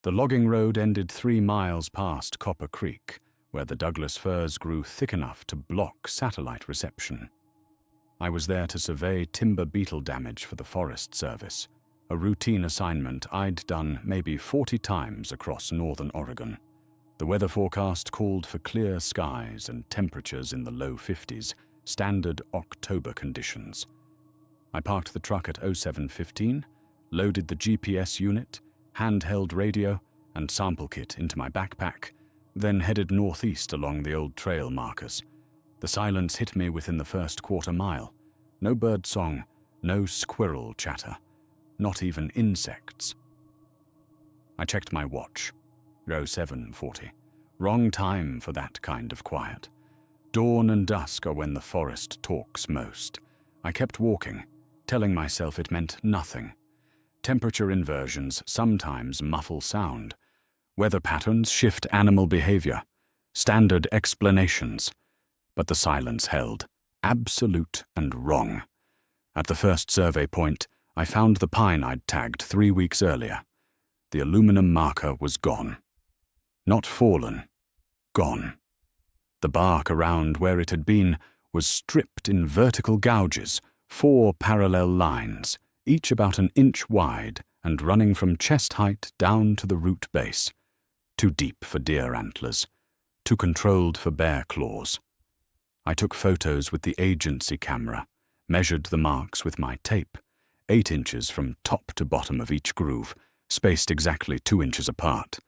The logging road ended 3 miles past Copper Creek, where the Douglas firs grew thick enough to block satellite reception. I was there to survey timber beetle damage for the Forest Service, a routine assignment I'd done maybe 40 times across northern Oregon. The weather forecast called for clear skies and temperatures in the low 50s, standard October conditions. I parked the truck at 07:15, loaded the GPS unit, handheld radio, and sample kit into my backpack, then headed northeast along the old trail markers. The silence hit me within the first quarter mile. No bird song, no squirrel chatter, not even insects. I checked my watch. 07:40. Wrong time for that kind of quiet. Dawn and dusk are when the forest talks most. I kept walking, telling myself it meant nothing. Temperature inversions sometimes muffle sound. Weather patterns shift animal behavior. Standard explanations. But the silence held, absolute and wrong. At the first survey point, I found the pine I'd tagged 3 weeks earlier. The aluminum marker was gone. Not fallen, gone. The bark around where it had been was stripped in vertical gouges, 4 parallel lines, each about an inch wide and running from chest height down to the root base. Too deep for deer antlers, too controlled for bear claws. I took photos with the agency camera, measured the marks with my tape, 8 inches from top to bottom of each groove, spaced exactly 2 inches apart.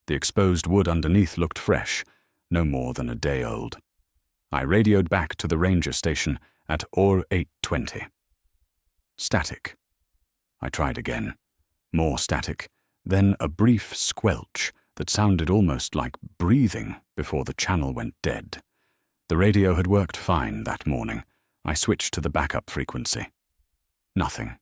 The exposed wood underneath looked fresh, no more than a day old. I radioed back to the ranger station at 08:20. Static. I tried again. More static, then a brief squelch that sounded almost like breathing before the channel went dead. The radio had worked fine that morning. I switched to the backup frequency. Nothing.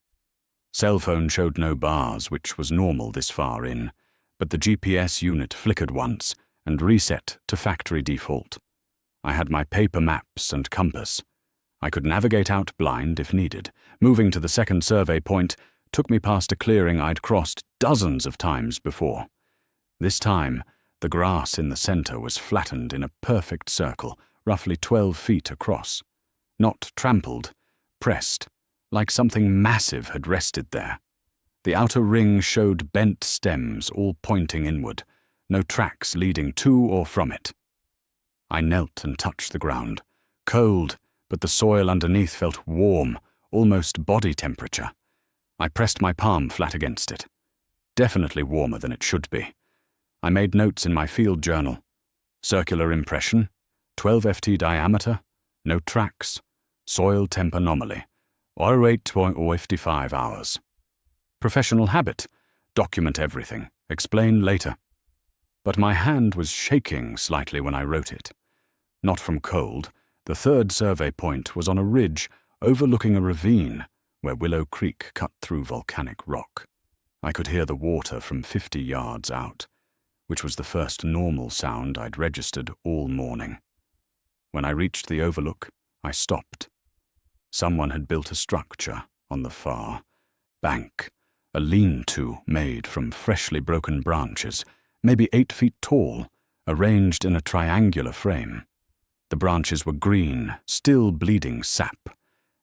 Cell phone showed no bars, which was normal this far in, but the GPS unit flickered once and reset to factory default. I had my paper maps and compass. I could navigate out blind if needed. Moving to the second survey point took me past a clearing I'd crossed dozens of times before. This time, the grass in the center was flattened in a perfect circle, roughly 12 feet across. Not trampled, pressed, like something massive had rested there. The outer ring showed bent stems all pointing inward, no tracks leading to or from it. I knelt and touched the ground, cold, but the soil underneath felt warm, almost body temperature. I pressed my palm flat against it. Definitely warmer than it should be. I made notes in my field journal. Circular impression, 12 ft diameter, no tracks, soil temp anomaly, oil rate 2.55 hours. Professional habit, document everything, explain later. But my hand was shaking slightly when I wrote it. Not from cold. The third survey point was on a ridge overlooking a ravine where Willow Creek cut through volcanic rock. I could hear the water from 50 yards out, which was the first normal sound I'd registered all morning. When I reached the overlook, I stopped. Someone had built a structure on the far bank, a lean-to made from freshly broken branches, maybe 8 feet tall, arranged in a triangular frame. The branches were green, still bleeding sap.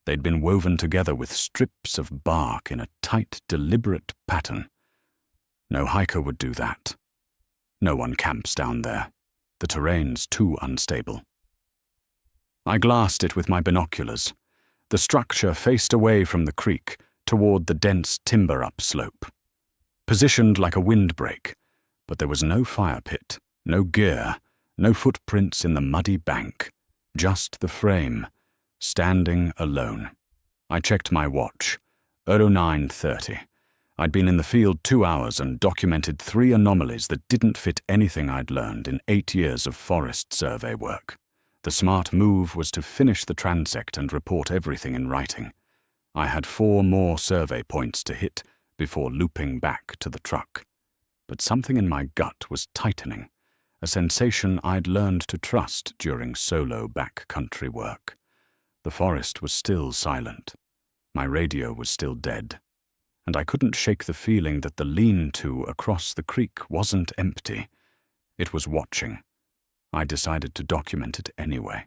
They'd been woven together with strips of bark in a tight, deliberate pattern. No hiker would do that. No one camps down there. The terrain's too unstable. I glassed it with my binoculars. The structure faced away from the creek, toward the dense timber upslope. Positioned like a windbreak, but there was no fire pit, no gear, no footprints in the muddy bank, just the frame, standing alone. I checked my watch, 09:30. I'd been in the field 2 hours and documented 3 anomalies that didn't fit anything I'd learned in 8 years of forest survey work. The smart move was to finish the transect and report everything in writing. I had 4 more survey points to hit before looping back to the truck. But something in my gut was tightening, a sensation I'd learned to trust during solo backcountry work. The forest was still silent. My radio was still dead. and I couldn't shake the feeling that the lean-to across the creek wasn't empty. It was watching. I decided to document it anyway.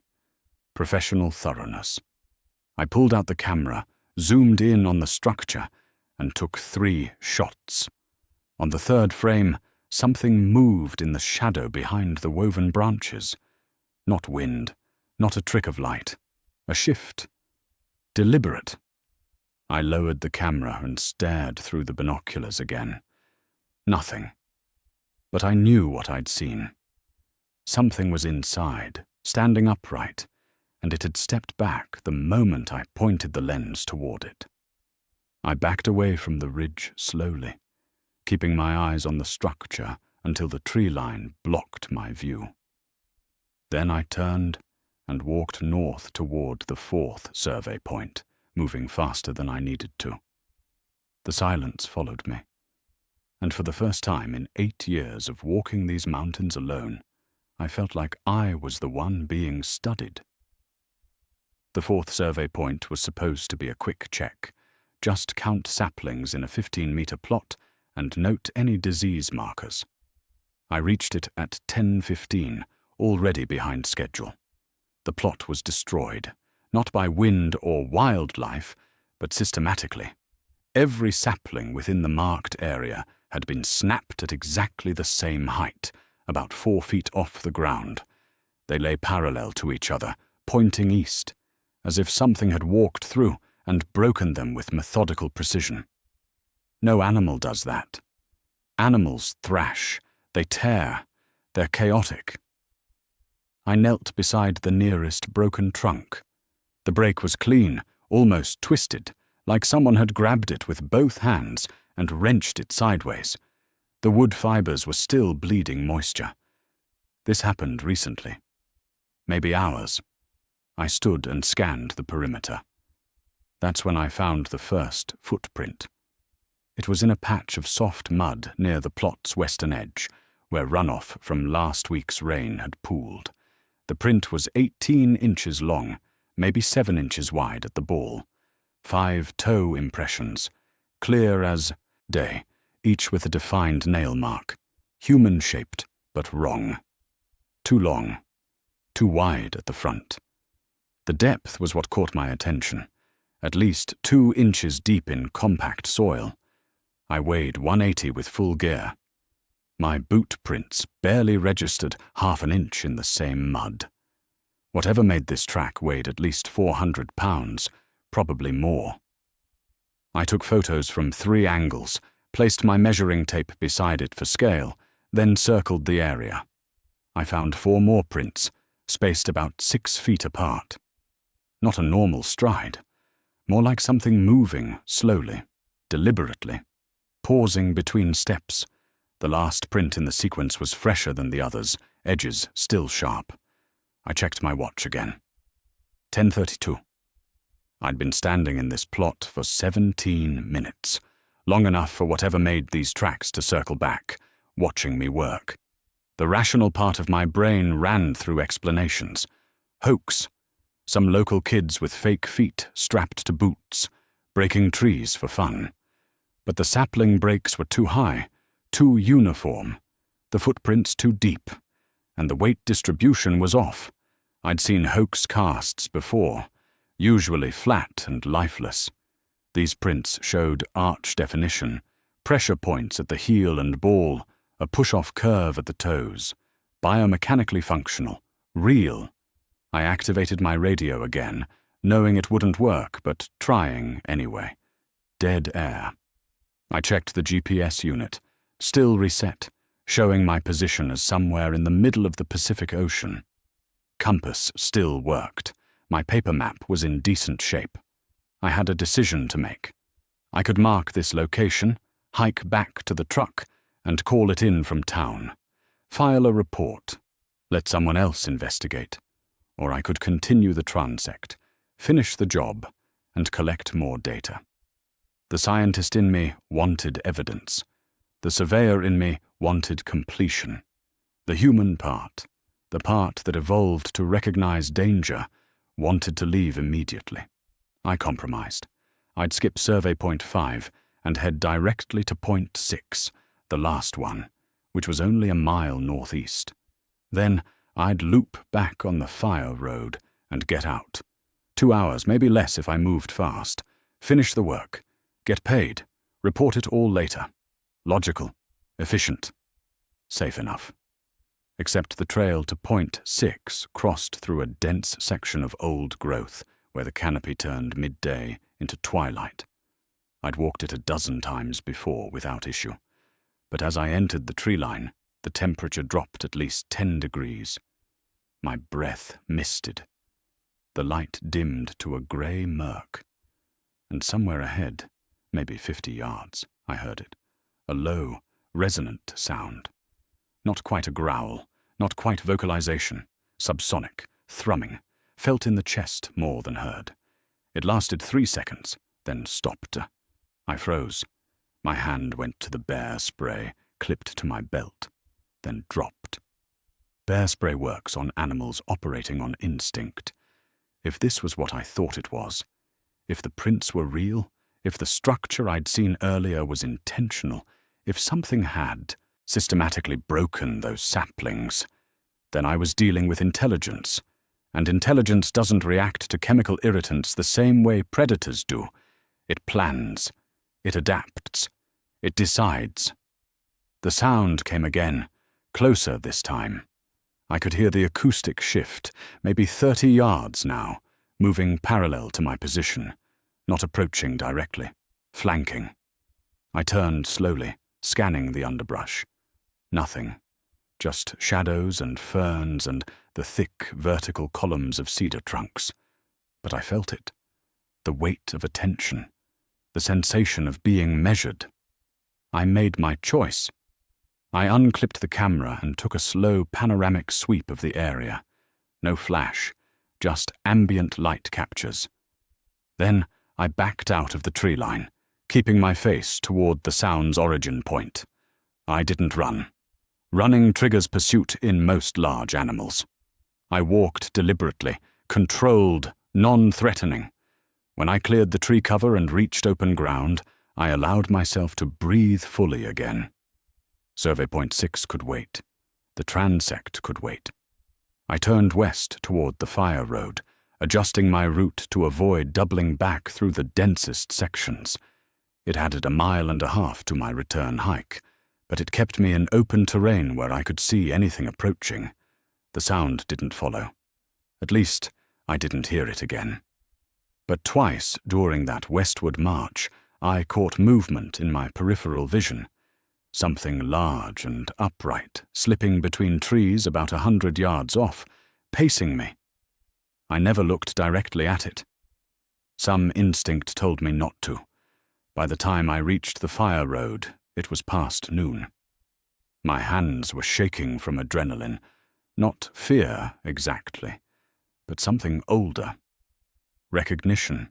Professional thoroughness. I pulled out the camera, zoomed in on the structure, and took 3 shots. On the 3rd frame, something moved in the shadow behind the woven branches. Not wind, not a trick of light. A shift. Deliberate. I lowered the camera and stared through the binoculars again. Nothing. But I knew what I'd seen. Something was inside, standing upright, and it had stepped back the moment I pointed the lens toward it. I backed away from the ridge slowly, keeping my eyes on the structure until the tree line blocked my view. Then I turned and walked north toward the 4th survey point, moving faster than I needed to. The silence followed me, and for the first time in 8 years of walking these mountains alone, I felt like I was the one being studied. The 4th survey point was supposed to be a quick check. Just count saplings in a 15-meter plot and note any disease markers. I reached it at 10:15, already behind schedule. The plot was destroyed, not by wind or wildlife, but systematically. Every sapling within the marked area had been snapped at exactly the same height, about 4 feet off the ground. They lay parallel to each other, pointing east, as if something had walked through and broken them with methodical precision. No animal does that. Animals thrash, they tear, they're chaotic. I knelt beside the nearest broken trunk. The break was clean, almost twisted, like someone had grabbed it with both hands and wrenched it sideways. The wood fibers were still bleeding moisture. This happened recently. Maybe hours. I stood and scanned the perimeter. That's when I found the first footprint. It was in a patch of soft mud near the plot's western edge, where runoff from last week's rain had pooled. The print was 18 inches long, maybe 7 inches wide at the ball. 5 toe impressions, clear as day, each with a defined nail mark. Human-shaped, but wrong. Too long, too wide at the front. The depth was what caught my attention. At least 2 inches deep in compact soil. I weighed 180 with full gear. My boot prints barely registered half an inch in the same mud. Whatever made this track weighed at least 400 pounds, probably more. I took photos from 3 angles, placed my measuring tape beside it for scale, then circled the area. I found 4 more prints, spaced about 6 feet apart. Not a normal stride. More like something moving slowly, deliberately, pausing between steps. The last print in the sequence was fresher than the others, edges still sharp. I checked my watch again. 10:32. I'd been standing in this plot for 17 minutes, long enough for whatever made these tracks to circle back, watching me work. The rational part of my brain ran through explanations. Hoax. Some local kids with fake feet strapped to boots, breaking trees for fun. But the sapling breaks were too high, too uniform, the footprints too deep, and the weight distribution was off. I'd seen hoax casts before, usually flat and lifeless. These prints showed arch definition, pressure points at the heel and ball, a push-off curve at the toes, biomechanically functional, real. I activated my radio again, knowing it wouldn't work, but trying anyway. Dead air. I checked the GPS unit, still reset, showing my position as somewhere in the middle of the Pacific Ocean. Compass still worked. My paper map was in decent shape. I had a decision to make. I could mark this location, hike back to the truck, and call it in from town. File a report. Let someone else investigate. Or I could continue the transect, finish the job, and collect more data. The scientist in me wanted evidence. The surveyor in me wanted completion. The human part, the part that evolved to recognize danger, wanted to leave immediately. I compromised. I'd skip survey point 5 and head directly to point 6, the last one, which was only a mile northeast. Then I'd loop back on the fire road and get out. 2 hours, maybe less if I moved fast. Finish the work. Get paid. Report it all later. Logical. Efficient. Safe enough. Except the trail to point 6 crossed through a dense section of old growth where the canopy turned midday into twilight. I'd walked it a dozen times before without issue, but as I entered the tree line, the temperature dropped at least 10 degrees. My breath misted. The light dimmed to a grey murk, and somewhere ahead, maybe 50 yards, I heard it, a low, resonant sound. Not quite a growl, not quite vocalization, subsonic, thrumming, felt in the chest more than heard. It lasted 3 seconds, then stopped. I froze. My hand went to the bear spray, clipped to my belt, then dropped. Bear spray works on animals operating on instinct. If this was what I thought it was, if the prints were real, if the structure I'd seen earlier was intentional, if something had systematically broken those saplings, then I was dealing with intelligence, and intelligence doesn't react to chemical irritants the same way predators do. It plans, it adapts, it decides. The sound came again, closer this time. I could hear the acoustic shift, maybe 30 yards now, moving parallel to my position, not approaching directly, flanking. I turned slowly, scanning the underbrush. Nothing. Just shadows and ferns and the thick vertical columns of cedar trunks. But I felt it. The weight of attention. The sensation of being measured. I made my choice. I unclipped the camera and took a slow panoramic sweep of the area. No flash, just ambient light captures. Then I backed out of the tree line, keeping my face toward the sound's origin point. I didn't run. Running triggers pursuit in most large animals. I walked deliberately, controlled, non-threatening. When I cleared the tree cover and reached open ground, I allowed myself to breathe fully again. Survey Point 6 could wait. The transect could wait. I turned west toward the fire road, adjusting my route to avoid doubling back through the densest sections. It added 1.5 miles to my return hike, but it kept me in open terrain where I could see anything approaching. The sound didn't follow. At least, I didn't hear it again. But twice during that westward march, I caught movement in my peripheral vision. Something large and upright, slipping between trees about 100 yards off, pacing me. I never looked directly at it. Some instinct told me not to. By the time I reached the fire road, it was past noon. My hands were shaking from adrenaline, not fear exactly, but something older. Recognition.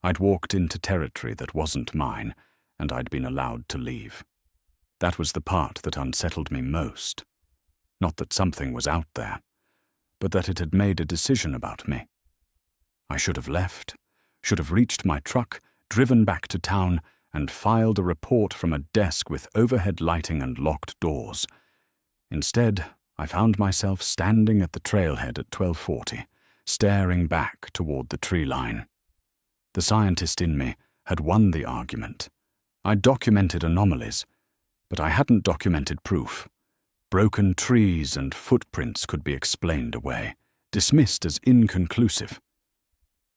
I'd walked into territory that wasn't mine, and I'd been allowed to leave. That was the part that unsettled me most. Not that something was out there, but that it had made a decision about me. I should have left, should have reached my truck, driven back to town, and filed a report from a desk with overhead lighting and locked doors. Instead, I found myself standing at the trailhead at 12:40, staring back toward the tree line. The scientist in me had won the argument. I'd documented anomalies, but I hadn't documented proof. Broken trees and footprints could be explained away, dismissed as inconclusive.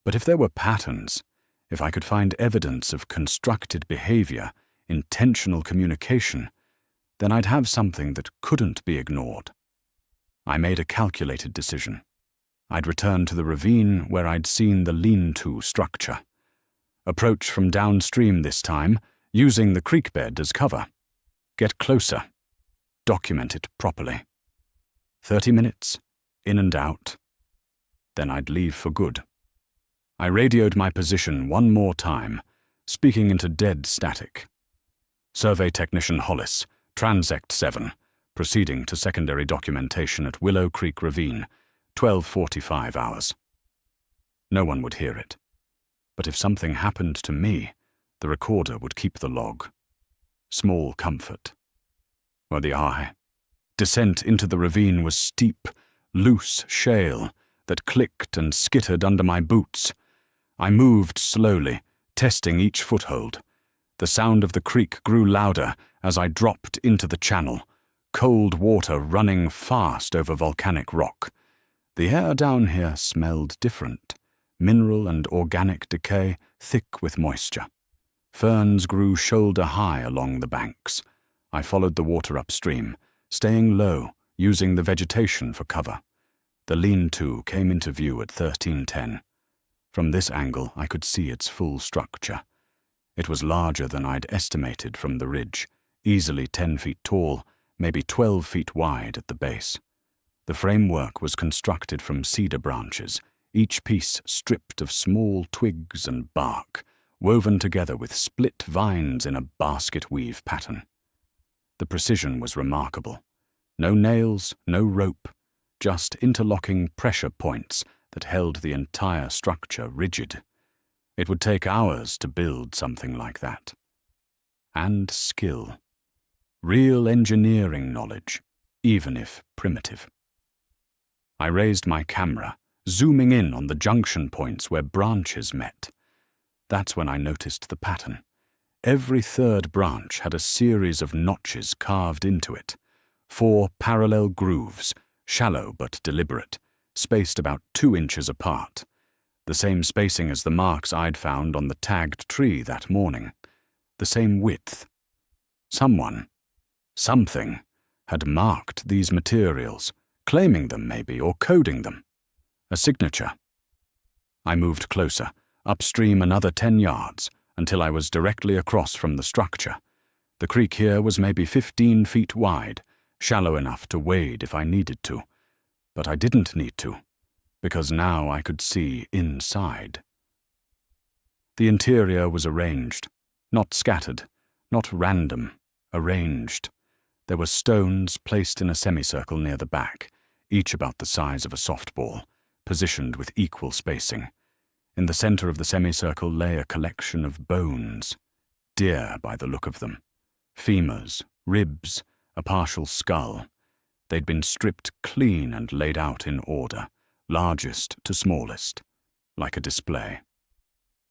But if there were patterns, if I could find evidence of constructed behavior, intentional communication, then I'd have something that couldn't be ignored. I made a calculated decision. I'd return to the ravine where I'd seen the lean-to structure. Approach from downstream this time, using the creek bed as cover. Get closer. Document it properly. 30 minutes, in and out. Then I'd leave for good. I radioed my position one more time, speaking into dead static. Survey Technician Hollis, Transect 7, proceeding to secondary documentation at Willow Creek Ravine, 12:45 hours. No one would hear it. But if something happened to me, The recorder would keep the log. Small comfort. Or the eye. Descent into the ravine was steep, loose shale that clicked and skittered under my boots. I moved slowly, testing each foothold. The sound of the creek grew louder as I dropped into the channel, cold water running fast over volcanic rock. The air down here smelled different, mineral and organic decay thick with moisture. Ferns grew shoulder-high along the banks. I followed the water upstream, staying low, using the vegetation for cover. The lean-to came into view at 1310. From this angle, I could see its full structure. It was larger than I'd estimated from the ridge, easily 10 feet tall, maybe 12 feet wide at the base. The framework was constructed from cedar branches, each piece stripped of small twigs and bark, woven together with split vines in a basket weave pattern. The precision was remarkable. No nails, no rope, just interlocking pressure points that held the entire structure rigid. It would take hours to build something like that. And skill. Real engineering knowledge, even if primitive. I raised my camera, zooming in on the junction points where branches met. That's when I noticed the pattern. Every third branch had a series of notches carved into it. 4 parallel grooves, shallow but deliberate, spaced about 2 inches apart. The same spacing as the marks I'd found on the tagged tree that morning. The same width. Someone, something, had marked these materials, claiming them maybe, or coding them. A signature. I moved closer, upstream another 10 yards, until I was directly across from the structure. The creek here was maybe 15 feet wide, shallow enough to wade if I needed to. But I didn't need to, because now I could see inside. The interior was arranged, not scattered, not random, arranged. There were stones placed in a semicircle near the back, each about the size of a softball, positioned with equal spacing. In the center of the semicircle lay a collection of bones, deer by the look of them, femurs, ribs, a partial skull. They'd been stripped clean and laid out in order, largest to smallest, like a display.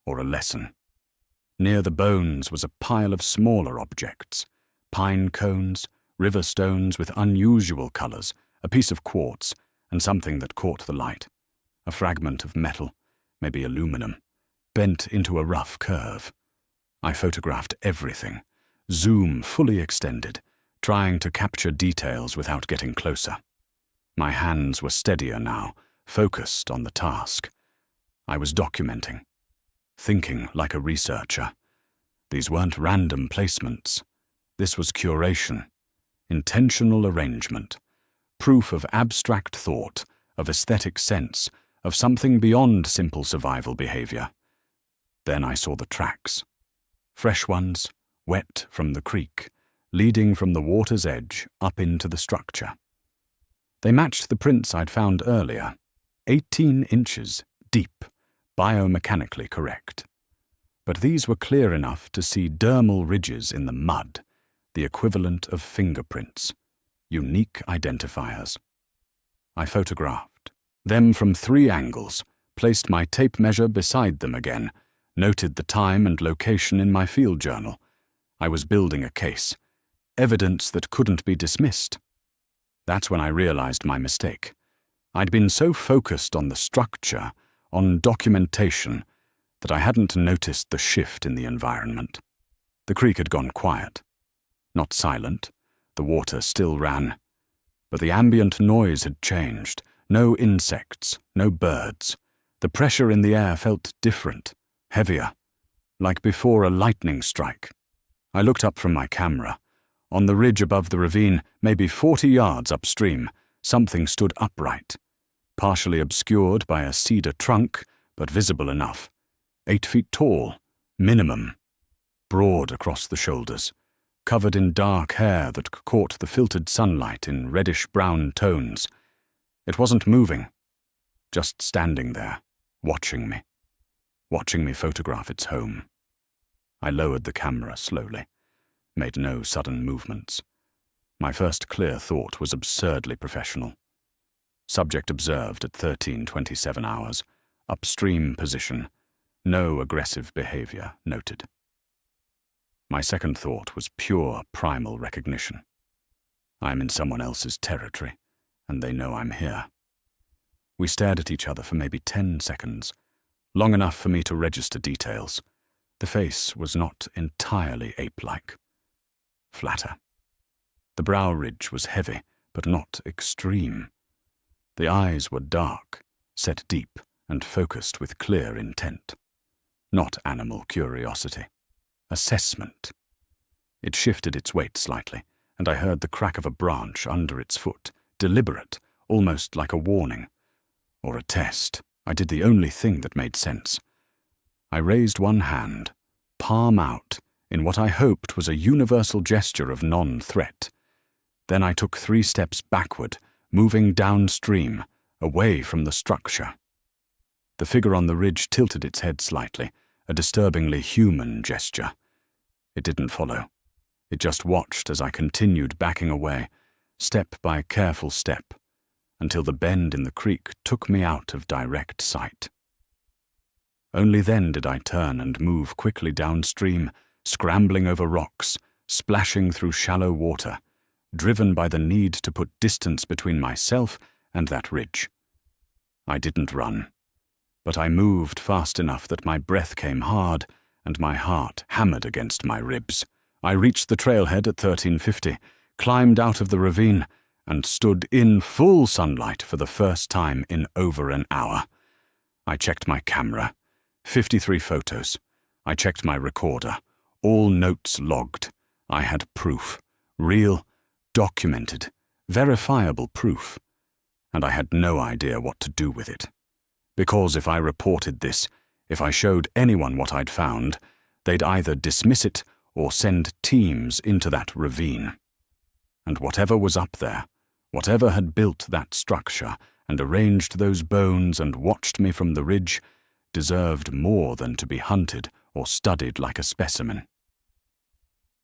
Or a lesson. Near the bones was a pile of smaller objects, pine cones, river stones with unusual colors, a piece of quartz, and something that caught the light. A fragment of metal, maybe aluminum, bent into a rough curve. I photographed everything, zoom fully extended, trying to capture details without getting closer. My hands were steadier now, focused on the task. I was documenting, thinking like a researcher. These weren't random placements. This was curation, intentional arrangement, proof of abstract thought, of aesthetic sense, of something beyond simple survival behavior. Then I saw the tracks. Fresh ones, wet from the creek, leading from the water's edge up into the structure. They matched the prints I'd found earlier, 18 inches deep, biomechanically correct. But these were clear enough to see dermal ridges in the mud, the equivalent of fingerprints, unique identifiers. I photographed them from 3 angles, placed my tape measure beside them again, noted the time and location in my field journal. I was building a case, evidence that couldn't be dismissed. That's when I realized my mistake. I'd been so focused on the structure, on documentation, that I hadn't noticed the shift in the environment. The creek had gone quiet. Not silent, the water still ran, but the ambient noise had changed. No insects, no birds. The pressure in the air felt different, heavier, like before a lightning strike. I looked up from my camera. On the ridge above the ravine, maybe 40 yards upstream, something stood upright, partially obscured by a cedar trunk, but visible enough. 8 feet tall, minimum, broad across the shoulders, covered in dark hair that caught the filtered sunlight in reddish-brown tones. It wasn't moving, just standing there, watching me photograph its home. I lowered the camera slowly, made no sudden movements. My first clear thought was absurdly professional. Subject observed at 13:27 hours, upstream position, no aggressive behavior noted. My second thought was pure primal recognition. I am in someone else's territory, and they know I'm here. We stared at each other for maybe 10 seconds, long enough for me to register details. The face was not entirely ape-like. Flatter. The brow ridge was heavy, but not extreme. The eyes were dark, set deep, and focused with clear intent. Not animal curiosity. Assessment. It shifted its weight slightly, and I heard the crack of a branch under its foot, deliberate, almost like a warning. Or a test. I did the only thing that made sense. I raised one hand, palm out, in what I hoped was a universal gesture of non-threat. Then I took 3 steps backward, moving downstream, away from the structure. The figure on the ridge tilted its head slightly, a disturbingly human gesture. It didn't follow. It just watched as I continued backing away, step by careful step, until the bend in the creek took me out of direct sight. Only then did I turn and move quickly downstream, scrambling over rocks, splashing through shallow water, driven by the need to put distance between myself and that ridge. I didn't run, but I moved fast enough that my breath came hard and my heart hammered against my ribs. I reached the trailhead at 13:50, climbed out of the ravine, and stood in full sunlight for the first time in over an hour. I checked my camera. 53 photos. I checked my recorder. All notes logged. I had proof. Real, documented, verifiable proof. And I had no idea what to do with it. Because if I reported this, if I showed anyone what I'd found, they'd either dismiss it or send teams into that ravine. And whatever was up there, whatever had built that structure and arranged those bones and watched me from the ridge, deserved more than to be hunted or studied like a specimen.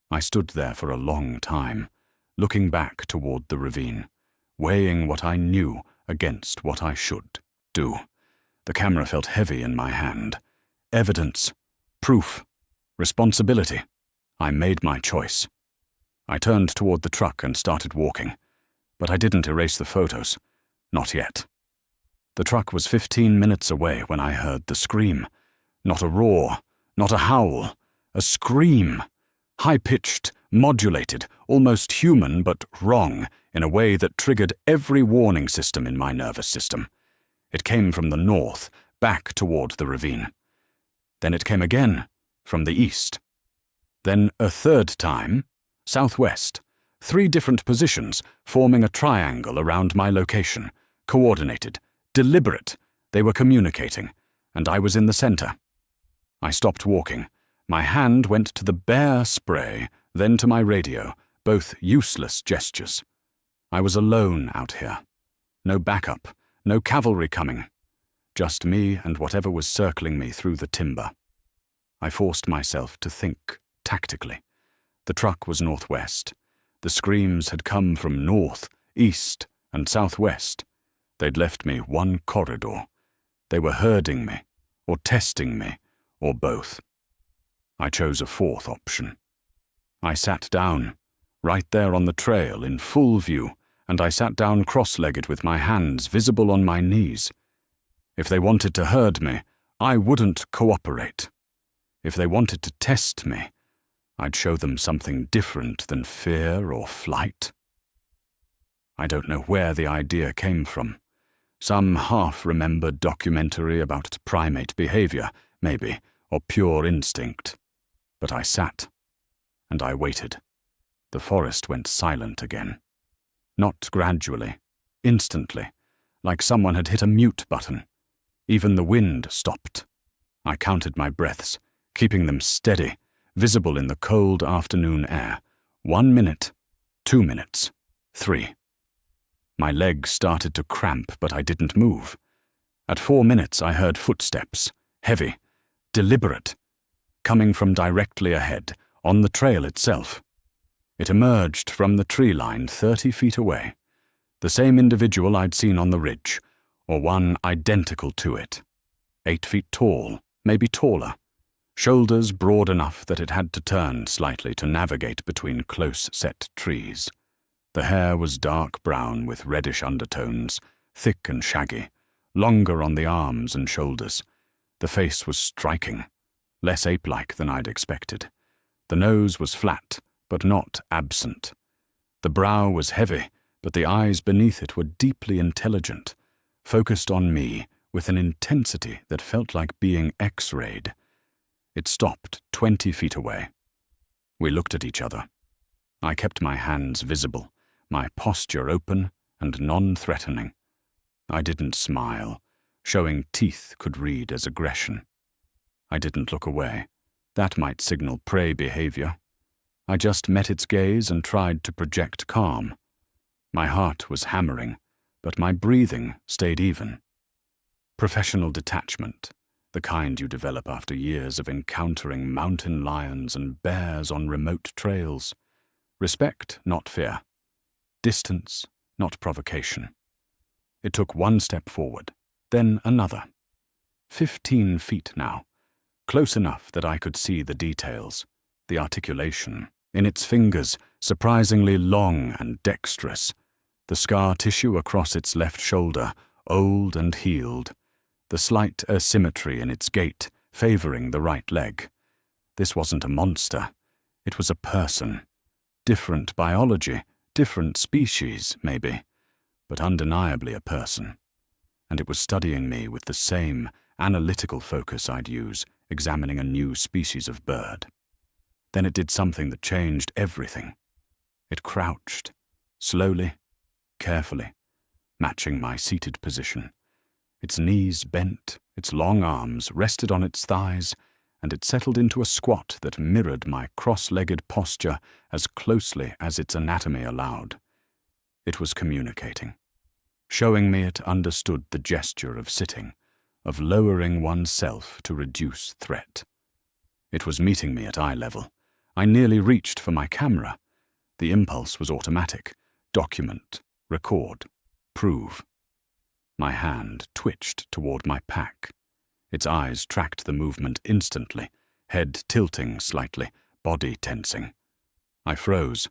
I stood there for a long time, looking back toward the ravine, weighing what I knew against what I should do. The camera felt heavy in my hand. Evidence, proof, responsibility. I made my choice. I turned toward the truck and started walking, but I didn't erase the photos. Not yet. The truck was 15 minutes away when I heard the scream. Not a roar, not a howl, a scream. High-pitched, modulated, almost human but wrong in a way that triggered every warning system in my nervous system. It came from the north, back toward the ravine. Then it came again, from the east. Then a third time, southwest. 3 different positions, forming a triangle around my location. Coordinated, deliberate. They were communicating, and I was in the center. I stopped walking. My hand went to the bear spray, then to my radio, both useless gestures. I was alone out here. No backup, no cavalry coming. Just me and whatever was circling me through the timber. I forced myself to think tactically. The truck was northwest. The screams had come from north, east, and southwest. They'd left me one corridor. They were herding me, or testing me, or both. I chose a 4th option. I sat down, right there on the trail in full view, and I sat down cross-legged with my hands visible on my knees. If they wanted to herd me, I wouldn't cooperate. If they wanted to test me, I'd show them something different than fear or flight. I don't know where the idea came from. Some half-remembered documentary about primate behavior, maybe, or pure instinct. But I sat, and I waited. The forest went silent again. Not gradually, instantly, like someone had hit a mute button. Even the wind stopped. I counted my breaths, keeping them steady, visible in the cold afternoon air. 1 minute, 2 minutes, 3. My legs started to cramp, but I didn't move. At 4 minutes I heard footsteps, heavy, deliberate, coming from directly ahead, on the trail itself. It emerged from the tree line 30 feet away. The same individual I'd seen on the ridge, or one identical to it. 8 feet tall, maybe taller. Shoulders broad enough that it had to turn slightly to navigate between close-set trees. The hair was dark brown with reddish undertones, thick and shaggy, longer on the arms and shoulders. The face was striking, less ape-like than I'd expected. The nose was flat, but not absent. The brow was heavy, but the eyes beneath it were deeply intelligent, focused on me with an intensity that felt like being X-rayed. It stopped 20 feet away. We looked at each other. I kept my hands visible, my posture open and non-threatening. I didn't smile, showing teeth could read as aggression. I didn't look away. That might signal prey behavior. I just met its gaze and tried to project calm. My heart was hammering, but my breathing stayed even. Professional detachment, the kind you develop after years of encountering mountain lions and bears on remote trails. Respect, not fear. Distance, not provocation. It took one step forward, then another. 15 feet now, close enough that I could see the details, the articulation. In its fingers, surprisingly long and dexterous. The scar tissue across its left shoulder, old and healed. The slight asymmetry in its gait, favoring the right leg. This wasn't a monster. It was a person. Different biology, different species, maybe, but undeniably a person. And it was studying me with the same analytical focus I'd use examining a new species of bird. Then it did something that changed everything. It crouched, slowly, carefully, matching my seated position. Its knees bent, its long arms rested on its thighs, and it settled into a squat that mirrored my cross-legged posture as closely as its anatomy allowed. It was communicating, showing me it understood the gesture of sitting, of lowering oneself to reduce threat. It was meeting me at eye level. I nearly reached for my camera. The impulse was automatic. Document, record, prove. My hand twitched toward my pack. Its eyes tracked the movement instantly, head tilting slightly, body tensing. I froze.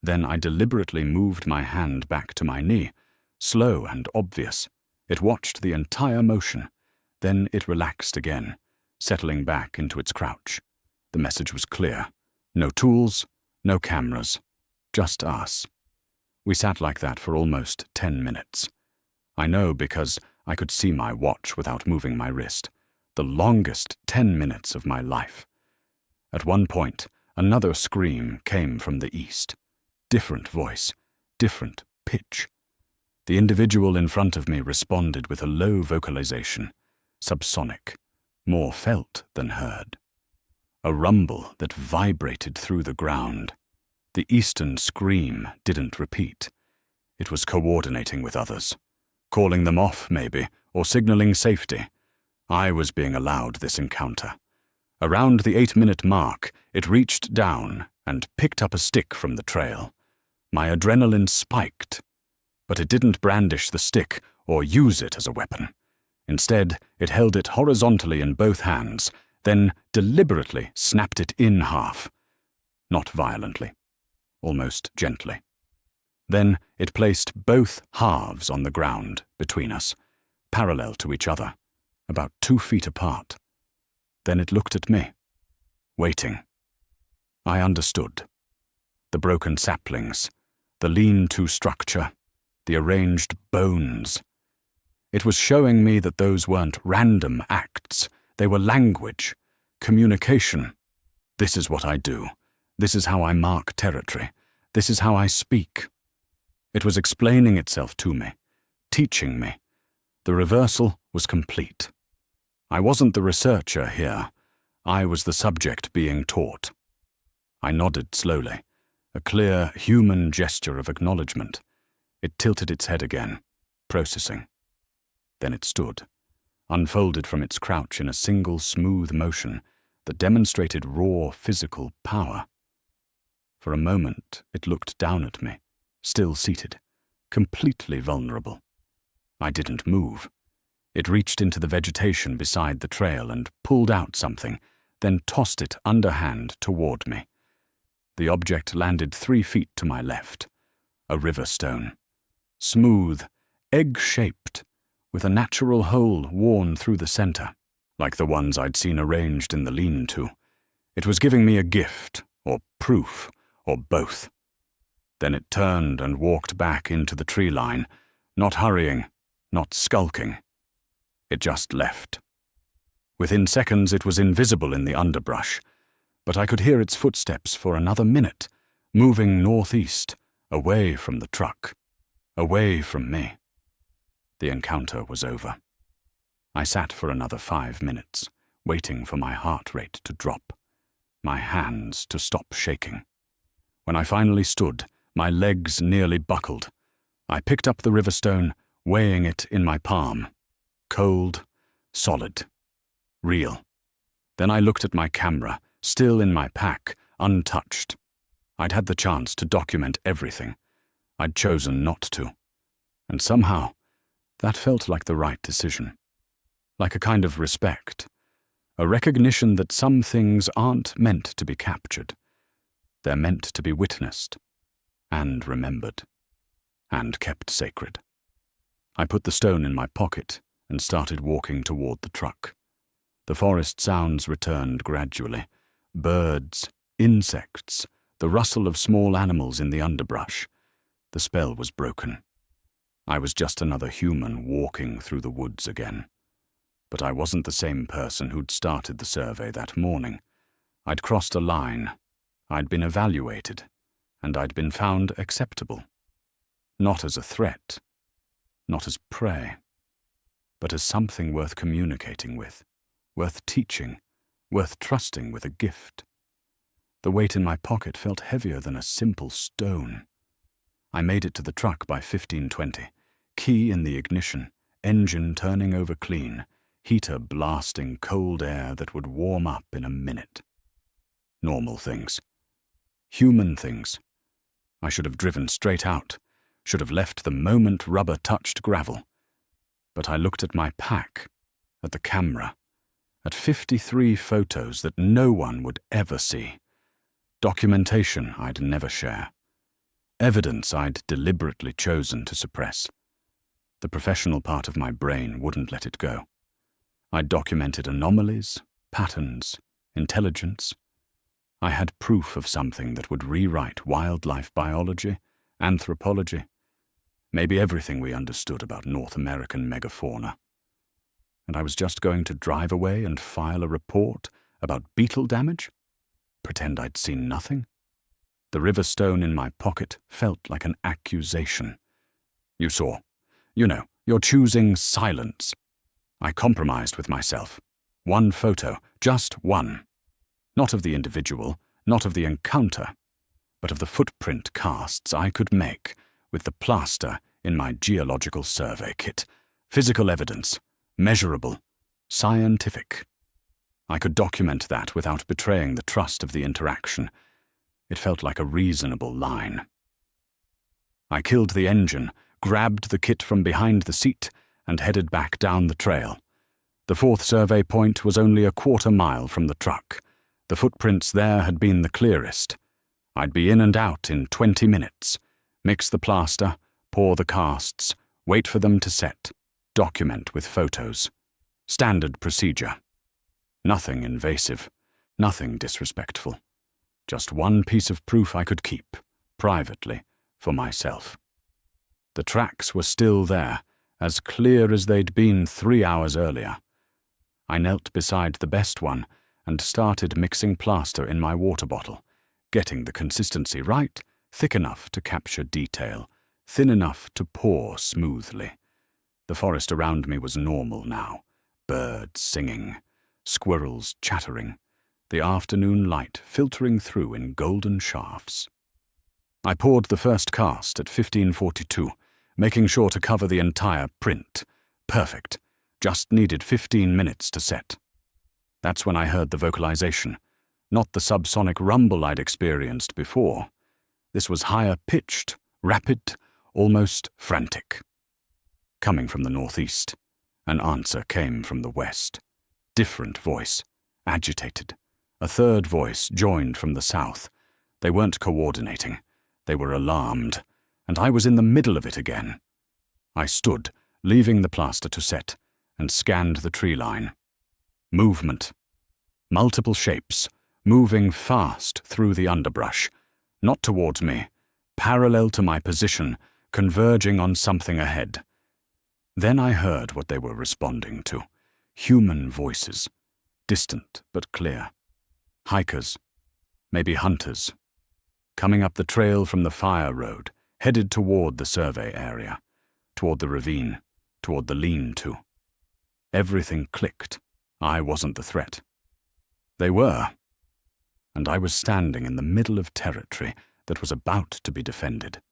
Then I deliberately moved my hand back to my knee, slow and obvious. It watched the entire motion. Then it relaxed again, settling back into its crouch. The message was clear. No tools, no cameras, just us. We sat like that for almost 10 minutes. I know because I could see my watch without moving my wrist. The longest 10 minutes of my life. At one point, another scream came from the east. Different voice, different pitch. The individual in front of me responded with a low vocalization, subsonic, more felt than heard. A rumble that vibrated through the ground. The eastern scream didn't repeat. It was coordinating with others. Calling them off, maybe, or signaling safety. I was being allowed this encounter. Around the 8-minute mark, it reached down and picked up a stick from the trail. My adrenaline spiked, but it didn't brandish the stick or use it as a weapon. Instead, it held it horizontally in both hands, then deliberately snapped it in half. Not violently, almost gently. Then it placed both halves on the ground between us, parallel to each other, about 2 feet apart. Then it looked at me, waiting. I understood. The broken saplings, the lean-to structure, the arranged bones. It was showing me that those weren't random acts. They were language, communication. This is what I do. This is how I mark territory. This is how I speak. It was explaining itself to me, teaching me. The reversal was complete. I wasn't the researcher here. I was the subject being taught. I nodded slowly, a clear human gesture of acknowledgement. It tilted its head again, processing. Then it stood, unfolded from its crouch in a single smooth motion, that demonstrated raw physical power. For a moment, it looked down at me, still seated, completely vulnerable. I didn't move. It reached into the vegetation beside the trail and pulled out something, then tossed it underhand toward me. The object landed 3 feet to my left. A river stone. Smooth, egg-shaped, with a natural hole worn through the center, like the ones I'd seen arranged in the lean-to. It was giving me a gift, or proof, or both. Then it turned and walked back into the tree line, not hurrying, not skulking. It just left. Within seconds it was invisible in the underbrush, but I could hear its footsteps for another minute, moving northeast, away from the truck, away from me. The encounter was over. I sat for another 5 minutes, waiting for my heart rate to drop, my hands to stop shaking. When I finally stood, my legs nearly buckled. I picked up the river stone, weighing it in my palm. Cold, solid, real. Then I looked at my camera, still in my pack, untouched. I'd had the chance to document everything. I'd chosen not to. And somehow, that felt like the right decision. Like a kind of respect. A recognition that some things aren't meant to be captured. They're meant to be witnessed, and remembered, and kept sacred. I put the stone in my pocket and started walking toward the truck. The forest sounds returned gradually. Birds, insects, the rustle of small animals in the underbrush. The spell was broken. I was just another human walking through the woods again. But I wasn't the same person who'd started the survey that morning. I'd crossed a line. I'd been evaluated, and I'd been found acceptable. Not as a threat, not as prey, but as something worth communicating with, worth teaching, worth trusting with a gift. The weight in my pocket felt heavier than a simple stone. I made it to the truck by 15:20, key in the ignition, engine turning over clean, heater blasting cold air that would warm up in a minute. Normal things. Human things. I should have driven straight out, should have left the moment rubber touched gravel. But I looked at my pack, at the camera, at 53 photos that no one would ever see. Documentation I'd never share. Evidence I'd deliberately chosen to suppress. The professional part of my brain wouldn't let it go. I'd documented anomalies, patterns, intelligence. I had proof of something that would rewrite wildlife biology, anthropology, maybe everything we understood about North American megafauna. And I was just going to drive away and file a report about beetle damage? Pretend I'd seen nothing? The river stone in my pocket felt like an accusation. You saw. You know, you're choosing silence. I compromised with myself. One photo, just one. Not of the individual, not of the encounter, but of the footprint casts I could make with the plaster in my geological survey kit. Physical evidence, measurable, scientific. I could document that without betraying the trust of the interaction. It felt like a reasonable line. I killed the engine, grabbed the kit from behind the seat, and headed back down the trail. The 4th survey point was only a 1/4 mile from the truck. The footprints there had been the clearest. I'd be in and out in 20 minutes. Mix the plaster, pour the casts, wait for them to set, document with photos. Standard procedure. Nothing invasive, nothing disrespectful. Just one piece of proof I could keep, privately, for myself. The tracks were still there, as clear as they'd been 3 hours earlier. I knelt beside the best one and started mixing plaster in my water bottle, getting the consistency right, thick enough to capture detail, thin enough to pour smoothly. The forest around me was normal now. Birds singing, squirrels chattering, the afternoon light filtering through in golden shafts. I poured the first cast at 15:42, making sure to cover the entire print. Perfect. Just needed 15 minutes to set. That's when I heard the vocalization, not the subsonic rumble I'd experienced before. This was higher-pitched, rapid, almost frantic. Coming from the northeast, an answer came from the west. Different voice, agitated. A third voice joined from the south. They weren't coordinating. They were alarmed, and I was in the middle of it again. I stood, leaving the plaster to set, and scanned the tree line. Movement. Multiple shapes, moving fast through the underbrush, not towards me, parallel to my position, converging on something ahead. Then I heard what they were responding to. Human voices, distant but clear. Hikers, maybe hunters, coming up the trail from the fire road, headed toward the survey area, toward the ravine, toward the lean-to. Everything clicked. I wasn't the threat. They were, and I was standing in the middle of territory that was about to be defended.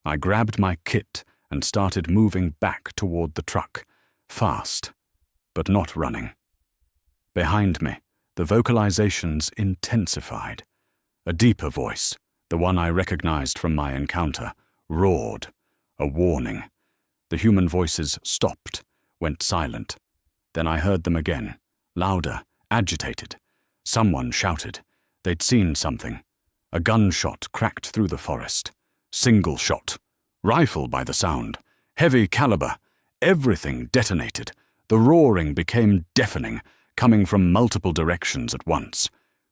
I grabbed my kit and started moving back toward the truck, fast, but not running. Behind me, the vocalizations intensified. A deeper voice, the one I recognized from my encounter, roared, a warning. The human voices stopped, went silent. Then I heard them again, louder, agitated. Someone shouted. They'd seen something. A gunshot cracked through the forest. Single shot. Rifle by the sound. Heavy caliber. Everything detonated. The roaring became deafening, coming from multiple directions at once.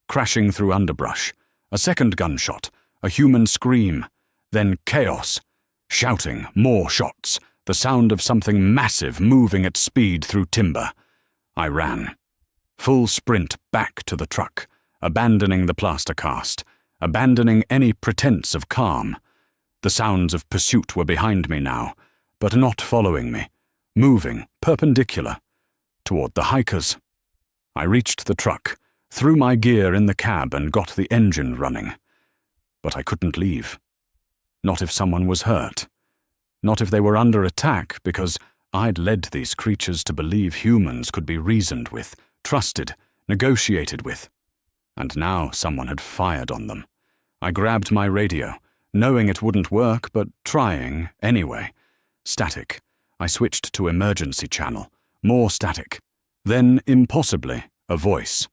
Crashing through underbrush. A second gunshot. A human scream. Then chaos. Shouting, more shots. The sound of something massive moving at speed through timber. I ran. Full sprint back to the truck, abandoning the plaster cast, abandoning any pretense of calm. The sounds of pursuit were behind me now, but not following me, moving, perpendicular, toward the hikers. I reached the truck, threw my gear in the cab and got the engine running. But I couldn't leave. Not if someone was hurt. Not if they were under attack, because I'd led these creatures to believe humans could be reasoned with, trusted, negotiated with. And now someone had fired on them. I grabbed my radio, knowing it wouldn't work, but trying anyway. Static. I switched to emergency channel. More static. Then, impossibly, a voice.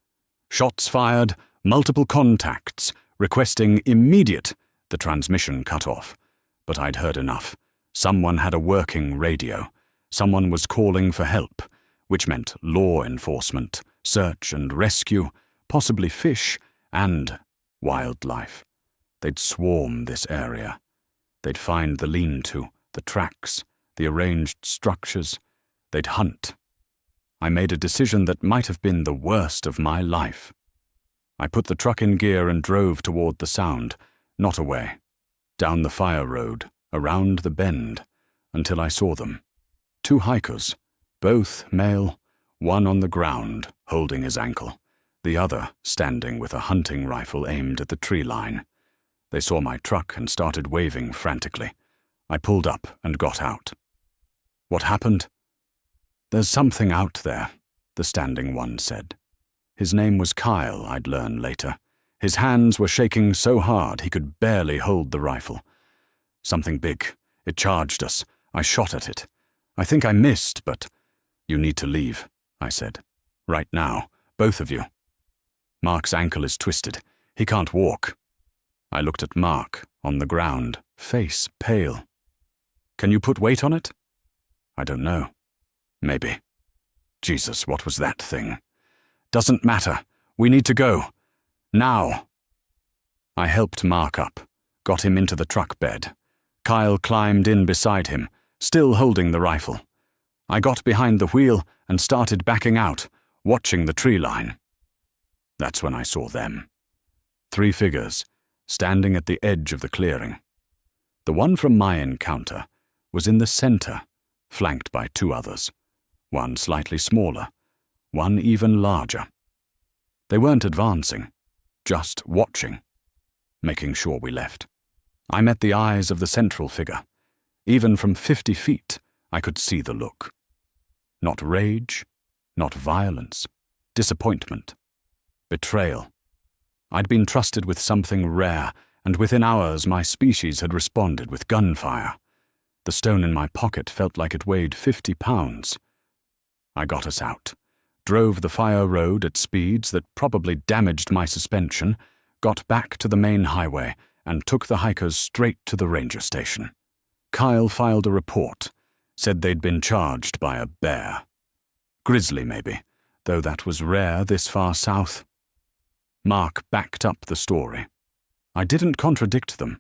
Shots fired, multiple contacts, requesting immediate. The transmission cut off. But I'd heard enough. Someone had a working radio. Someone was calling for help, which meant law enforcement, search and rescue, possibly fish, and wildlife. They'd swarm this area. They'd find the lean-to, the tracks, the arranged structures. They'd hunt. I made a decision that might have been the worst of my life. I put the truck in gear and drove toward the sound, not away, down the fire road, around the bend, until I saw them. 2 hikers, both male, one on the ground, holding his ankle, the other standing with a hunting rifle aimed at the tree line. They saw my truck and started waving frantically. I pulled up and got out. What happened? There's something out there, the standing one said. His name was Kyle, I'd learn later. His hands were shaking so hard he could barely hold the rifle. Something big. It charged us. I shot at it. I think I missed, but you need to leave, I said. Right now, both of you. Mark's ankle is twisted. He can't walk. I looked at Mark, on the ground, face pale. Can you put weight on it? I don't know. Maybe. Jesus, what was that thing? Doesn't matter. We need to go. Now. I helped Mark up, got him into the truck bed. Kyle climbed in beside him, still holding the rifle. I got behind the wheel and started backing out, watching the tree line. That's when I saw them. 3 figures, standing at the edge of the clearing. The one from my encounter was in the center, flanked by 2 others, one slightly smaller, one even larger. They weren't advancing, just watching, making sure we left. I met the eyes of the central figure. Even from 50 feet, I could see the look. Not rage, not violence, disappointment, betrayal. I'd been trusted with something rare, and within hours my species had responded with gunfire. The stone in my pocket felt like it weighed 50 pounds. I got us out, drove the fire road at speeds that probably damaged my suspension, got back to the main highway, and took the hikers straight to the ranger station. Kyle filed a report, said they'd been charged by a bear. Grizzly, maybe, though that was rare this far south. Mark backed up the story. I didn't contradict them.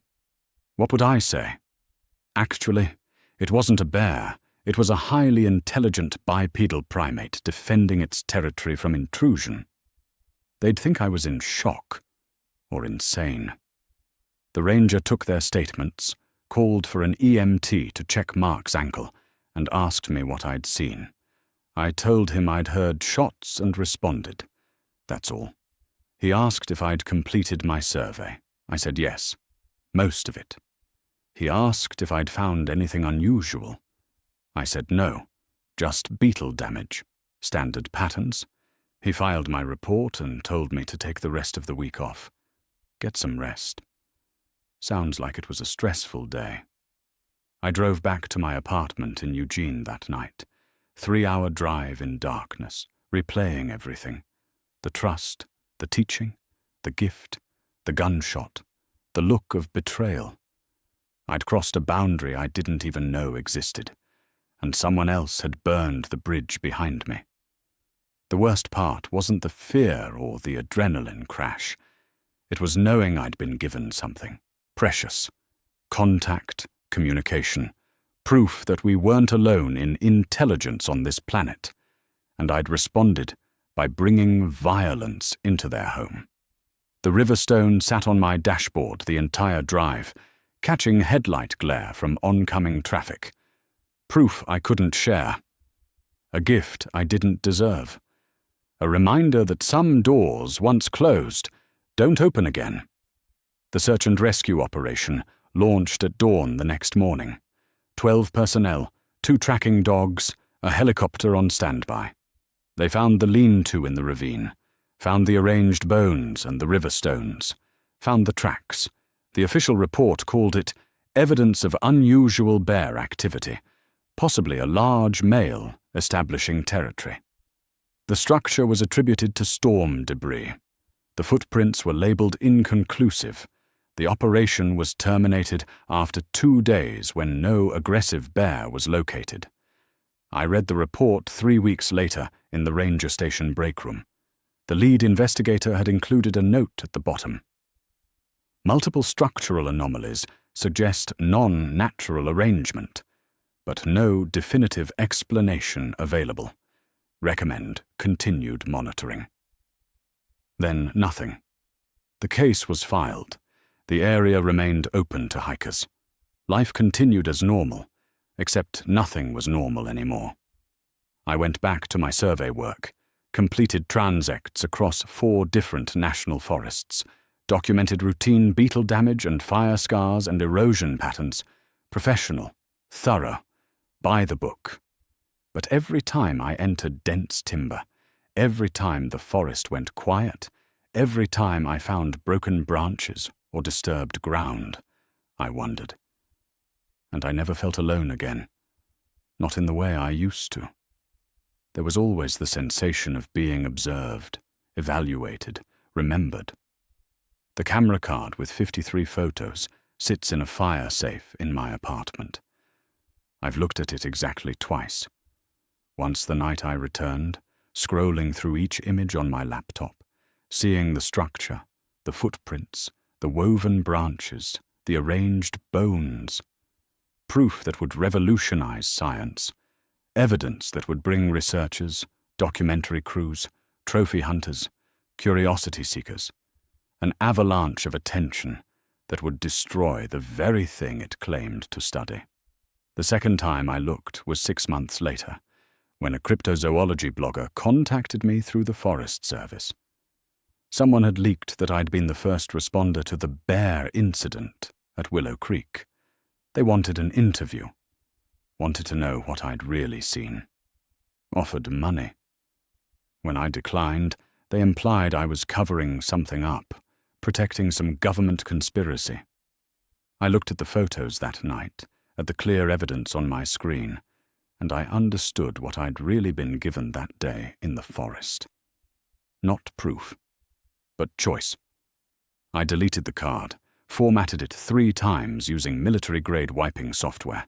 What would I say? Actually, it wasn't a bear. It was a highly intelligent bipedal primate defending its territory from intrusion. They'd think I was in shock or insane. The ranger took their statements, called for an EMT to check Mark's ankle, and asked me what I'd seen. I told him I'd heard shots and responded. That's all. He asked if I'd completed my survey. I said yes, most of it. He asked if I'd found anything unusual. I said no, just beetle damage, standard patterns. He filed my report and told me to take the rest of the week off. Get some rest. Sounds like it was a stressful day. I drove back to my apartment in Eugene that night. 3-hour drive in darkness, replaying everything. The trust, the teaching, the gift, the gunshot, the look of betrayal. I'd crossed a boundary I didn't even know existed, and someone else had burned the bridge behind me. The worst part wasn't the fear or the adrenaline crash. It was knowing I'd been given something precious. Contact, communication, proof that we weren't alone in intelligence on this planet, and I'd responded by bringing violence into their home. The Riverstone sat on my dashboard the entire drive, catching headlight glare from oncoming traffic. Proof I couldn't share. A gift I didn't deserve. A reminder that some doors, once closed, don't open again. The search and rescue operation launched at dawn the next morning. 12 personnel, 2 tracking dogs, a helicopter on standby. They found the lean-to in the ravine, found the arranged bones and the river stones, found the tracks. The official report called it evidence of unusual bear activity, possibly a large male establishing territory. The structure was attributed to storm debris. The footprints were labeled inconclusive. The operation was terminated after 2 days when no aggressive bear was located. I read the report 3 weeks later in the ranger station break room. The lead investigator had included a note at the bottom. Multiple structural anomalies suggest non-natural arrangement, but no definitive explanation available. Recommend continued monitoring. Then nothing. The case was filed. The area remained open to hikers. Life continued as normal, except nothing was normal anymore. I went back to my survey work, completed transects across 4 different national forests, documented routine beetle damage and fire scars and erosion patterns, professional, thorough, by the book. But every time I entered dense timber, every time the forest went quiet, every time I found broken branches or disturbed ground, I wondered. And I never felt alone again, not in the way I used to. There was always the sensation of being observed, evaluated, remembered. The camera card with 53 photos sits in a fire safe in my apartment. I've looked at it exactly twice. Once the night I returned, scrolling through each image on my laptop, seeing the structure, the footprints, the woven branches, the arranged bones. Proof that would revolutionize science. Evidence that would bring researchers, documentary crews, trophy hunters, curiosity seekers. An avalanche of attention that would destroy the very thing it claimed to study. The second time I looked was 6 months later, when a cryptozoology blogger contacted me through the Forest Service. Someone had leaked that I'd been the first responder to the bear incident at Willow Creek. They wanted an interview, wanted to know what I'd really seen. Offered money. When I declined, they implied I was covering something up, protecting some government conspiracy. I looked at the photos that night, at the clear evidence on my screen, and I understood what I'd really been given that day in the forest. Not proof, but choice. I deleted the card, formatted it 3 times using military-grade wiping software.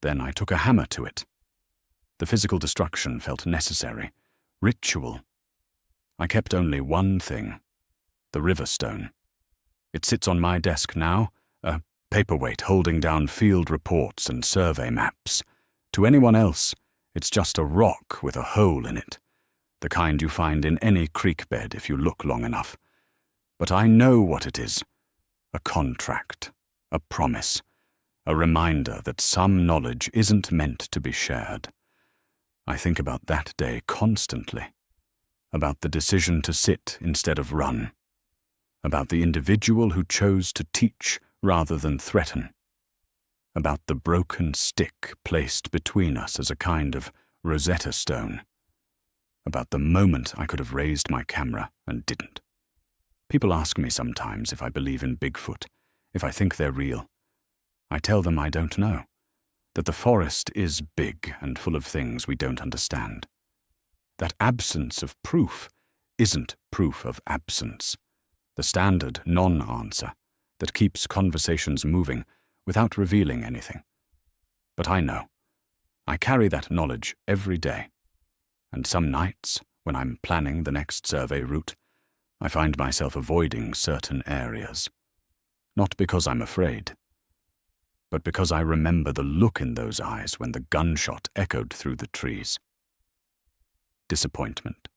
Then I took a hammer to it. The physical destruction felt necessary, ritual. I kept only one thing, the river stone. It sits on my desk now, a paperweight holding down field reports and survey maps. To anyone else, it's just a rock with a hole in it, the kind you find in any creek bed if you look long enough. But I know what it is. A contract, a promise, a reminder that some knowledge isn't meant to be shared. I think about that day constantly, about the decision to sit instead of run, about the individual who chose to teach rather than threaten, about the broken stick placed between us as a kind of Rosetta Stone, about the moment I could have raised my camera and didn't. People ask me sometimes if I believe in Bigfoot, if I think they're real. I tell them I don't know, that the forest is big and full of things we don't understand. That absence of proof isn't proof of absence, the standard non-answer that keeps conversations moving without revealing anything. But I know. I carry that knowledge every day. And some nights, when I'm planning the next survey route, I find myself avoiding certain areas. Not because I'm afraid, but because I remember the look in those eyes when the gunshot echoed through the trees. Disappointment.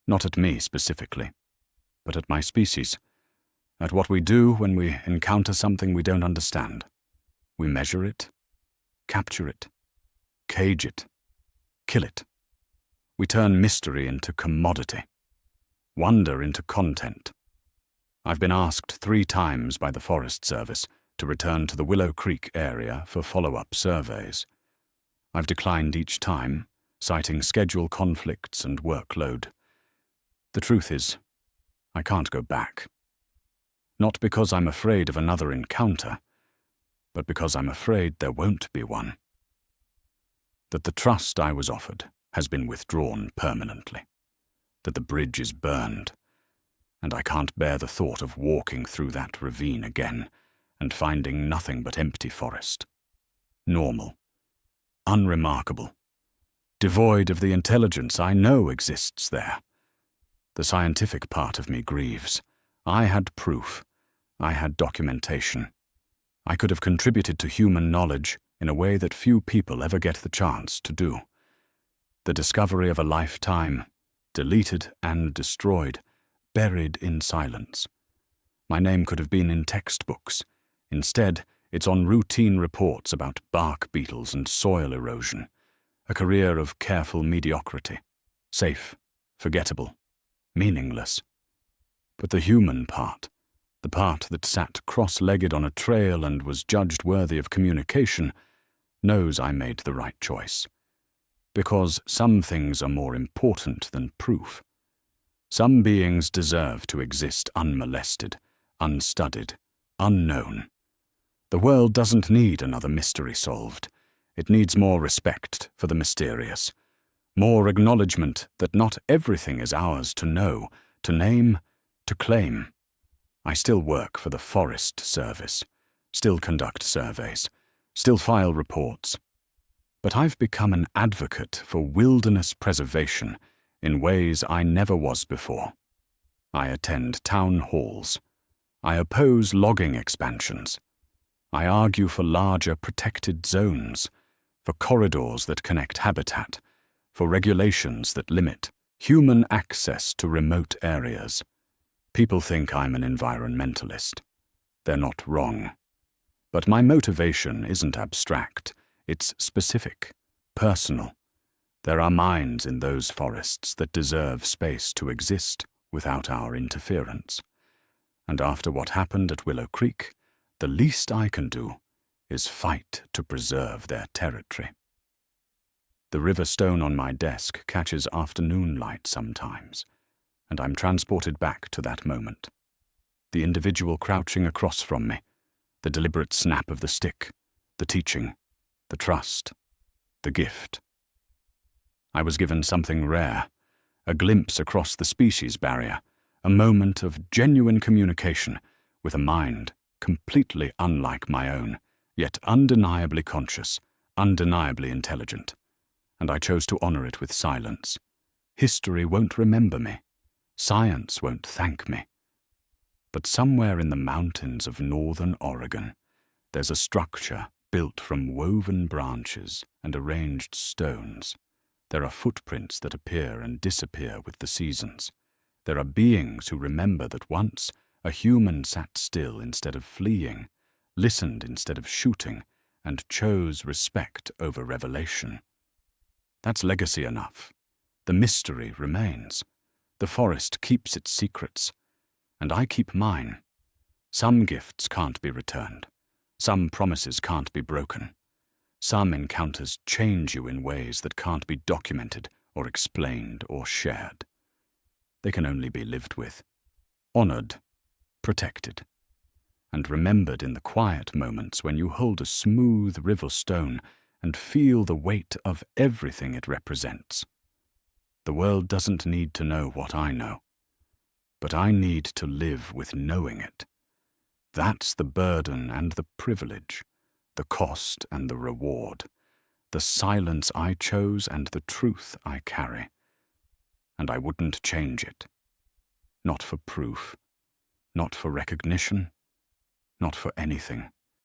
Not at me specifically, but at my species, at what we do when we encounter something we don't understand. We measure it, capture it, cage it, kill it. We turn mystery into commodity, wonder into content. I've been asked 3 times by the Forest Service to return to the Willow Creek area for follow-up surveys. I've declined each time, citing schedule conflicts and workload. The truth is, I can't go back. Not because I'm afraid of another encounter, but because I'm afraid there won't be one. That the trust I was offered has been withdrawn permanently. That the bridge is burned, and I can't bear the thought of walking through that ravine again and finding nothing but empty forest. Normal. Unremarkable. Devoid of the intelligence I know exists there. The scientific part of me grieves. I had proof. I had documentation. I could have contributed to human knowledge in a way that few people ever get the chance to do. The discovery of a lifetime, deleted and destroyed, buried in silence. My name could have been in textbooks. Instead, it's on routine reports about bark beetles and soil erosion. A career of careful mediocrity. Safe, forgettable, meaningless. But the human part, the part that sat cross-legged on a trail and was judged worthy of communication, knows I made the right choice. Because some things are more important than proof. Some beings deserve to exist unmolested, unstudied, unknown. The world doesn't need another mystery solved. It needs more respect for the mysterious, more acknowledgement that not everything is ours to know, to name, to claim. I still work for the Forest Service, still conduct surveys, still file reports. But I've become an advocate for wilderness preservation in ways I never was before. I attend town halls. I oppose logging expansions. I argue for larger protected zones, for corridors that connect habitat, for regulations that limit human access to remote areas. People think I'm an environmentalist. They're not wrong. But my motivation isn't abstract. It's specific, personal. There are minds in those forests that deserve space to exist without our interference. And after what happened at Willow Creek, the least I can do is fight to preserve their territory. The river stone on my desk catches afternoon light sometimes, and I'm transported back to that moment. The individual crouching across from me, the deliberate snap of the stick, the teaching, the trust, the gift. I was given something rare, a glimpse across the species barrier, a moment of genuine communication with a mind completely unlike my own, yet undeniably conscious, undeniably intelligent. And I chose to honor it with silence. History won't remember me. Science won't thank me. But somewhere in the mountains of northern Oregon, there's a structure built from woven branches and arranged stones. There are footprints that appear and disappear with the seasons. There are beings who remember that once a human sat still instead of fleeing, listened instead of shooting, and chose respect over revelation. That's legacy enough. The mystery remains. The forest keeps its secrets, and I keep mine. Some gifts can't be returned. Some promises can't be broken. Some encounters change you in ways that can't be documented or explained or shared. They can only be lived with, honored, protected, and remembered in the quiet moments when you hold a smooth river stone and feel the weight of everything it represents. The world doesn't need to know what I know, but I need to live with knowing it. That's the burden and the privilege, the cost and the reward, the silence I chose and the truth I carry. And I wouldn't change it. Not for proof, not for recognition, not for anything.